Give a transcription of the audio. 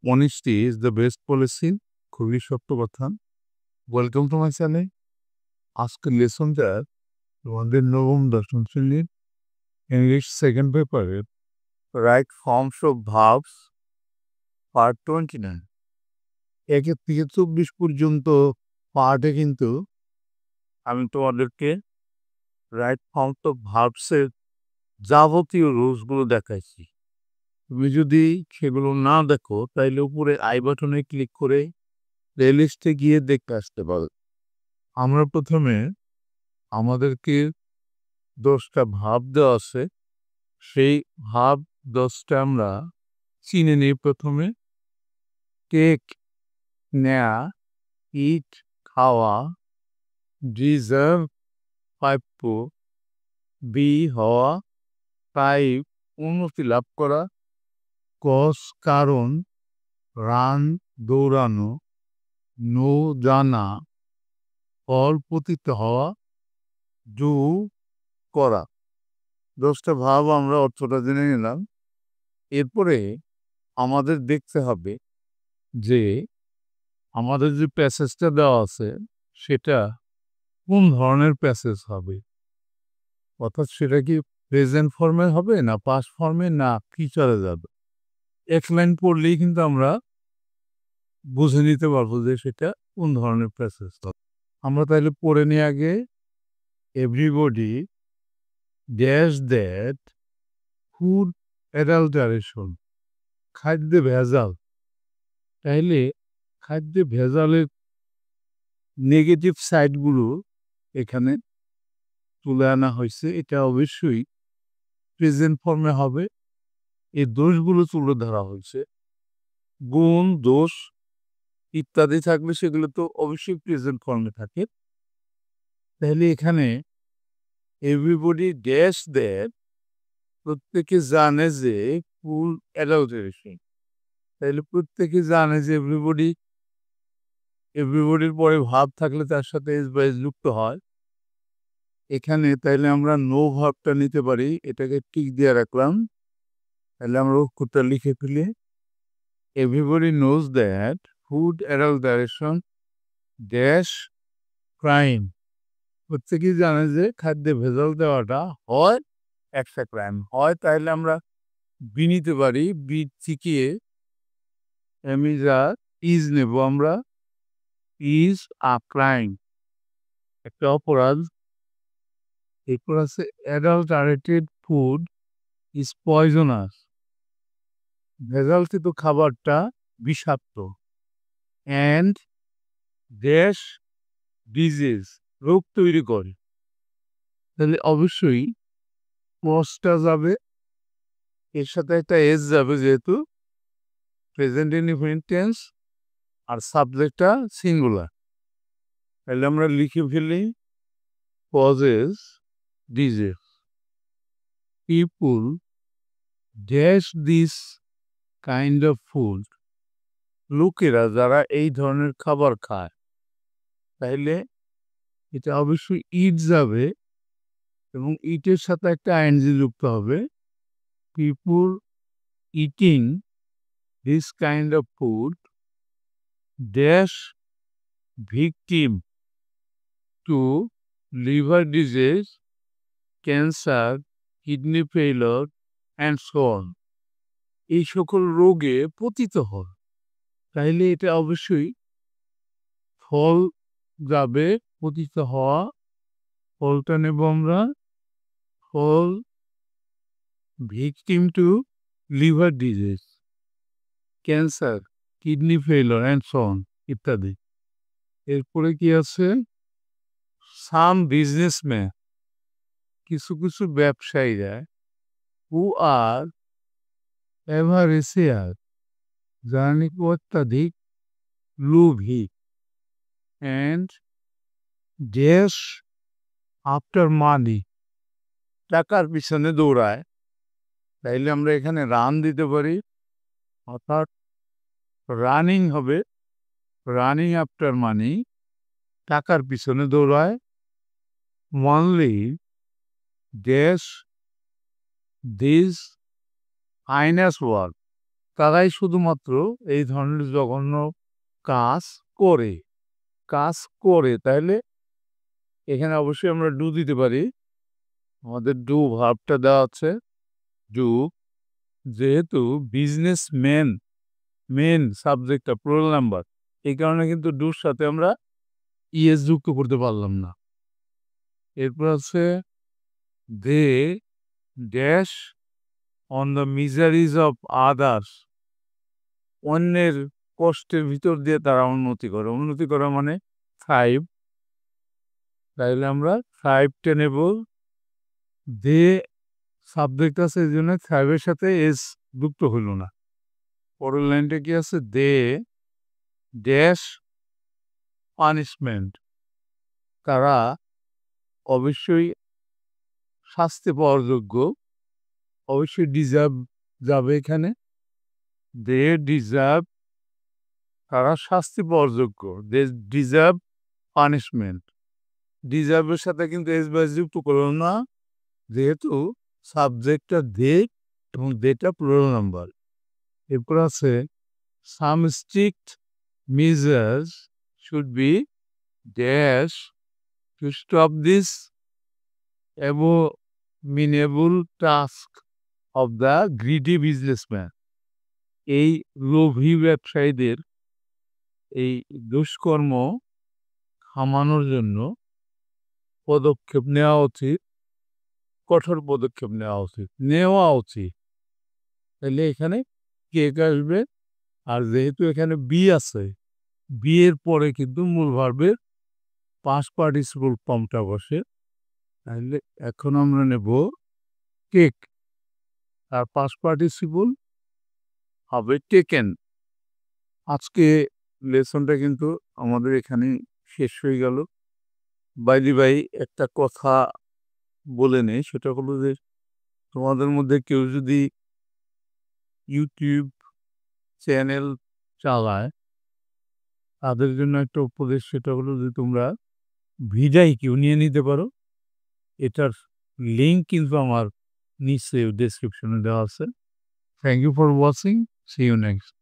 Honesty is the best policy. খুবই সত্য কথা। Welcome to my channel. আজকের লেসনটা তোমাদের নবম দশম শ্রেণীর ইংলিশ সেকেন্ড পেপারের right forms of verbs part 29 একে থেকে 24 পর্যন্ত পার্টে কিন্তু আমি তোমাদেরকে রাইট ফর্মস অফ ভার্বসের যাবতীয় রুলসগুলো দেখাইছি। তুমি যদি সেগুলো না দেখো তাইলে উপরে আই বাটনে ক্লিক করে প্লেলিস্টে গিয়ে দেখতে আসতে পারো। আমরা প্রথমে আমাদেরকে 10টা ভাব দেওয়া আছে, সেই ভাব 10টা আমরা চিনে নিই। প্রথমে টেক নেয়া, ইট খাওয়া, ডিজার্ভ প্রাপ্য, বি হওয়া, টাইপ উন্নতি লাভ করা, কজ কারণ, রান দৌড়ানো, নো জানা, ফল পতিত হওয়া, ডু করা। 10টা ভাব আমরা অর্থটা জেনে নিলাম। এরপরে আমাদের দেখতে হবে যে আমাদের যে প্যাসেজটা দেওয়া আছে সেটা কোন ধরনের প্যাসেজ হবে, অর্থাৎ সেটা কি প্রেজেন্ট ফর্মে হবে না পাস্ট ফর্মে না ফিউচারে যাবে। এক লাইন পড়লেই কিন্তু আমরা বুঝে নিতে পারবো যে সেটা কোন ধরনের প্যাসেজ হবে। আমরা তাহলে পড়ে নিই আগে। Everybody dash that food adulteration, খাদ্যে ভেজাল। তাইলে খাদ্যে ভেজালের নেগেটিভ সাইডগুলো এখানে তুলে আনা হয়েছে। এটা অবশ্যই প্রেজেন্ট ফর্মে হবে। এই দোষগুলো তুলে ধরা হয়েছে। গুণ, দোষ ইত্যাদি থাকলে সেগুলো তো অবশ্যই প্রেজেন্ট ফর্মে থাকে। তাহলে এখানে এভরিবডি ড্যাশ দ্যাট, প্রত্যেকে জানে যে ফুল অ্যাডাল্টারেশন। তাহলে প্রত্যেকে জানে যে এভরিবডির পরে ভাব থাকলে তার সাথে এস বা এস যুক্ত হয়। এখানে তাইলে আমরা নো ভাবটা নিতে পারি, এটাকে টিক দিয়ে রাখলাম। তাহলে আমরা অক্ষরটা লিখে ফেলি। Everybody knows that food adulteration dash crime, প্রত্যেকেই জানে যে খাদ্যে ভেজাল দেওয়াটা হয় একটা ক্রাইম হয়। তাইলে আমরা বি নিতে পারি, বি চিকিয়ে এমিজা ইজ নেব আমরা। ইজ আ ক্রাইম, একটা অপরাধ। এরপর আছে অ্যাডাল্টারেটেড ফুড ইজ পয়জনাস, ভেজালকৃত খাবারটা বিষাক্ত। অ্যান্ড ড্যাশ ডিজিজ, রোগ তৈরি করে। তাহলে অবশ্যই ক্লজটা যাবে, এর সাথে একটা এস যাবে যেহেতু প্রেজেন্ট ইনডিফিনিট টেন্স আর সাবজেক্টটা সিঙ্গুলার। তাহলে আমরা লিখে ফেলি causes disease. People dash this kind of food, লোকেরা যারা এই ধরনের খাবার খায়। তাইলে এটা অবশ্যই ইট যাবে এবং ইটের সাথে একটা আইএনজি যুক্ত হবে। People eating this kind of food dash victim to liver disease, cancer, kidney failure and so on, এই সকল রোগে পতিত হয়। তাইলে এটা অবশ্যই ফল যাবে, পতিত হওয়া, ফলটা নেব আমরা। ফল victim to liver disease, cancer, kidney failure and so on ইত্যাদি। এরপরে কি আছে? সাম বিজনেসম্যান, কিছু কিছু ব্যবসায়ীরা, হু আর এভারেসিয়ার, যারা নাকি অত্যাধিক লোভী, অ্যান্ড ড্যাশ আফটার মানি, টাকার পিছনে দৌড়ায়। তাইলে আমরা এখানে রান দিতে পারি, অর্থাৎ রানিং হবে, রানিং আফটার মানি, টাকার পিছনে দৌড়ায়। Only dash this highness work, তারাই শুধুমাত্র এই ধরনের জঘন্য কাজ করে। তাহলে এখানে অবশ্যই আমরা ডু দিতে পারি। আমাদের ডু ভার্বটা দেওয়া আছে ডু, যেহেতু বিজনেসম্যান মেন সাবজেক্টটা প্লুরাল নাম্বার, এই কারণে কিন্তু ডুর সাথে আমরা ইএস যুক্ত করতে পারলাম না। এরপর আছে they dash on the miseries of others, অন্যের কষ্টের ভিতর দিয়ে তারা উন্নতি করা মানে থ্রাইভ। তাইলে আমরা থ্রাইভটা নেব, দে সাবজেক্ট আছে এই জন্য থ্রাইভের সাথে এস যুক্ত হইল না। পরের লাইনটা কি আছে, দে ড্যাশ পানিশমেন্ট, তারা অবশ্যই শাস্তি পাওয়ার যোগ্য, অবশ্যই ডিজার্ভ যাবে এখানে, দে ডিজার্ভ, তারা শাস্তি পাওয়ার যোগ্য, দে ডিজার্ভ পানিশমেন্ট। ডিজার্ভের সাথে কিন্তু এস বাই যুক্ত করল না, যেহেতু সাবজেক্টটা দে এবং দেটা প্লুরাল নাম্বার। এরপর আছে some strict measures should be dash to stop this abominable task of the greedy businessman, এই লোভী ব্যবসায়ীদের এই দুষ্কর্ম থামানোর জন্য পদক্ষেপ নেওয়া উচিত, কঠোর পদক্ষেপ নেওয়া উচিত। তাহলে এখানে কেক আসবে, আর যেহেতু এখানে বি আছে, বি এর পরে কিন্তু মূল ভার্বের পাস্ট পার্টিসিপল ফর্মটা বসে। তাহলে এখন আমরা নেব কেক, আর পাস্ট পার্টিসিপল হবে টেকেন। আজকে লেসনটা কিন্তু আমাদের এখানে শেষ হয়ে গেল। বাইরে একটা কথা বলে নেই, সেটা হলো যে তোমাদের মধ্যে কেউ যদি ইউটিউব চ্যানেল চালায়, তাদের জন্য একটা উপদেশ, সেটা হলো যে তোমরা ভিডিও নিয়ে নিতে পারো। এটার লিঙ্ক কিন্তু আমার নিচে ডেসক্রিপশনে দেওয়া আছে। Thank you for watching, see you next.